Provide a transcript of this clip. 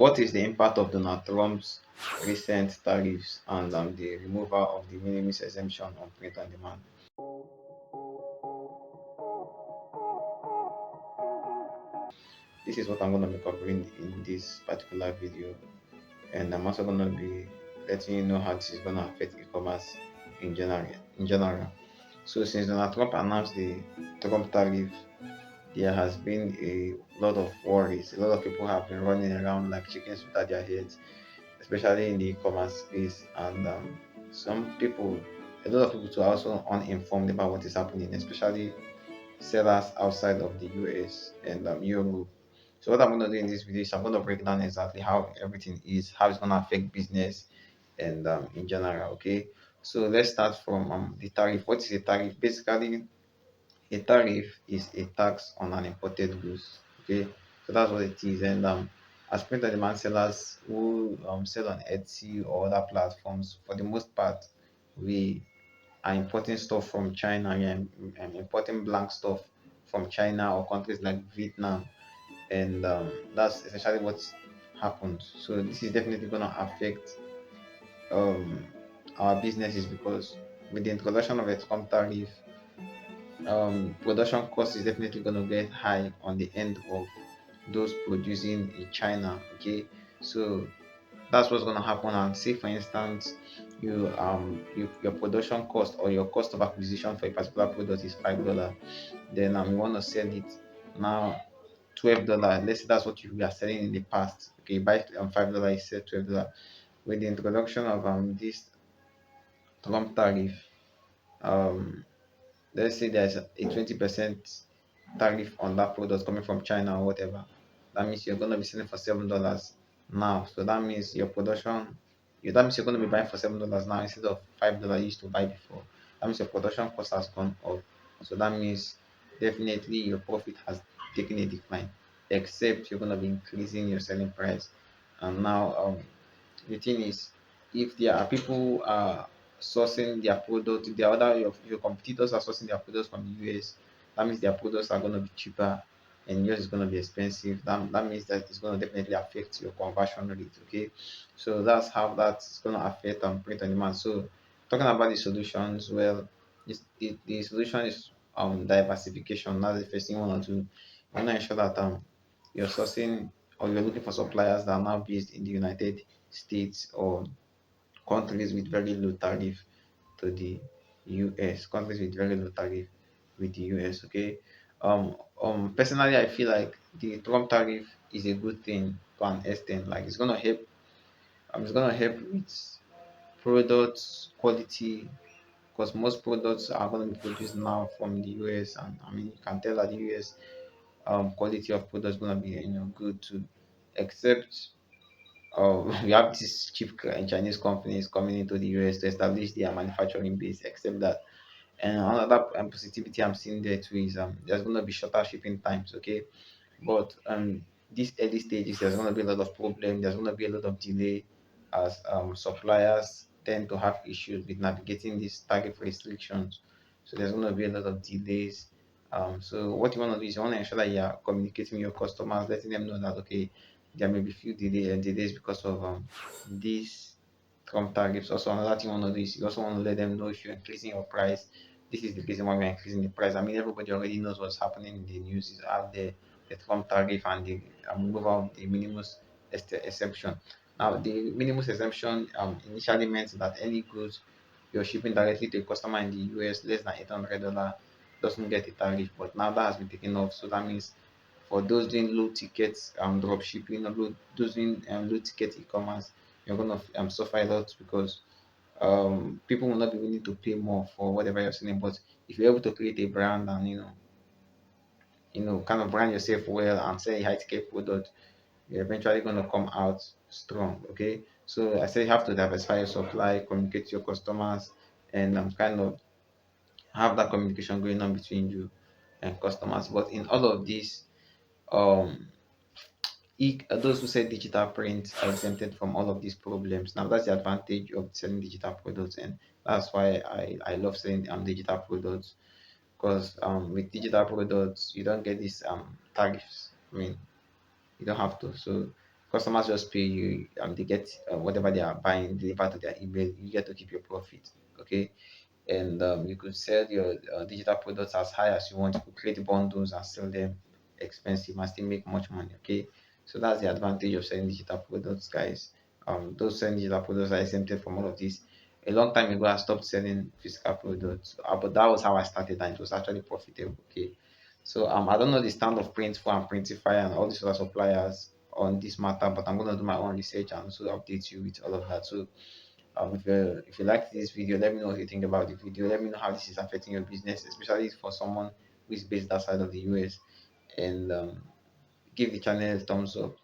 What is the impact of Donald Trump's recent tariffs and the removal of the minimis exemption on print on demand? This is what I'm going to be covering in this particular video, and I'm also going to be letting you know how this is going to affect e-commerce in general. In general, so since Donald Trump announced the Trump tariff, there has been a lot of worries. A lot of people have been running around like chickens without their heads, especially in the e-commerce space. And some people, a lot of people too, are also uninformed about what is happening, especially sellers outside of the US and Europe. So what I'm going to do in this video is I'm going to break down exactly how everything is, how it's going to affect business, and in general. Okay, so let's start from the tariff. What is a tariff? Basically, a tariff is a tax on an imported goods. Okay, so that's what it is. And as print on demand sellers who sell on Etsy or other platforms, for the most part, we are importing stuff from China. We are importing blank stuff from China or countries like Vietnam, and that's essentially what's happened. So this is definitely going to affect um, our businesses because with the introduction of a tariff, production cost is definitely going to get high on the end of those producing in China. Okay, so that's what's going to happen. And say for instance, your production cost or your cost of acquisition for a particular product is $5, then you want to sell it now $12. Let's say that's what you were selling in the past. Okay, you buy $5, you sell $12. With the introduction of this Trump tariff, um let's say there's a 20% tariff on that product coming from China or whatever. That means you're gonna be selling for $7 now. So that means your production, that means you're gonna be buying for $7 now instead of $5 you used to buy before. That means your production cost has gone up. So that means definitely your profit has taken a decline, except you're gonna be increasing your selling price. And now the thing is, if there are people sourcing their product, the other your competitors are sourcing their products from the US, that means their products are going to be cheaper and yours is going to be expensive. That means that it's going to definitely affect your conversion rate. Okay, so that's how that's going to affect print on demand. So talking about the solutions, well, the solution is diversification. That's the first thing you want to do. You want to ensure that you're sourcing or you're looking for suppliers that are now based in the United States or countries with very low tariff to the US, countries with very low tariff with the US. Okay. Personally, I feel like the Trump tariff is a good thing to an extent. Like it's gonna help. It's gonna help with products quality because most products are gonna be produced now from the US, and I mean you can tell that the US quality of products gonna be good too, except we have these cheap Chinese companies coming into the US to establish their manufacturing base, except that. And another positivity I'm seeing there too is there's going to be shorter shipping times, okay? But these early stages, there's going to be a lot of problem. There's going to be a lot of delay as suppliers tend to have issues with navigating these tariff restrictions. So there's going to be a lot of delays. So what you want to do is you want to ensure that you are communicating with your customers, letting them know that okay, there may be few delays because of these Trump tariffs. Also, another thing you want to do is you also want to let them know if you're increasing your price, this is the reason why we're increasing the price. I mean, everybody already knows what's happening in the news is out there, the Trump tariff and the removal of the minimus exemption. Now, the minimus exemption initially meant that any goods you're shipping directly to a customer in the US less than $800 doesn't get a tariff, but now that has been taken off. So that means for those doing low tickets drop shipping or those doing low ticket e-commerce, you're gonna suffer a lot because people will not be willing to pay more for whatever you're selling. But if you're able to create a brand and kind of brand yourself well and sell a high ticket product, you're eventually going to come out strong. Okay, so I say you have to diversify your supply, communicate to your customers, and kind of have that communication going on between you and customers. But in all of this, um those who sell digital print are exempted from all of these problems. Now that's the advantage of selling digital products, and that's why I love selling digital products because with digital products you don't get these tariffs. I mean, you don't have to. So Customers just pay you, they get whatever they are buying delivered to their email. You get to keep your profit. Okay, and you could sell your digital products as high as you want. You could create bundles and sell them expensive and still make much money. Okay, so that's the advantage of selling digital products, guys. Those selling digital products are exempted from all of this. A long time ago, I stopped selling physical products, but that was how I started, and it was actually profitable. Okay, so I don't know the stand of Printful and Printify and all these other suppliers on this matter, but I'm gonna do my own research and also update you with all of that. So if you like this video, let me know what you think about the video. Let me know how this is affecting your business, especially for someone who is based outside of the US. And give the channel a thumbs up.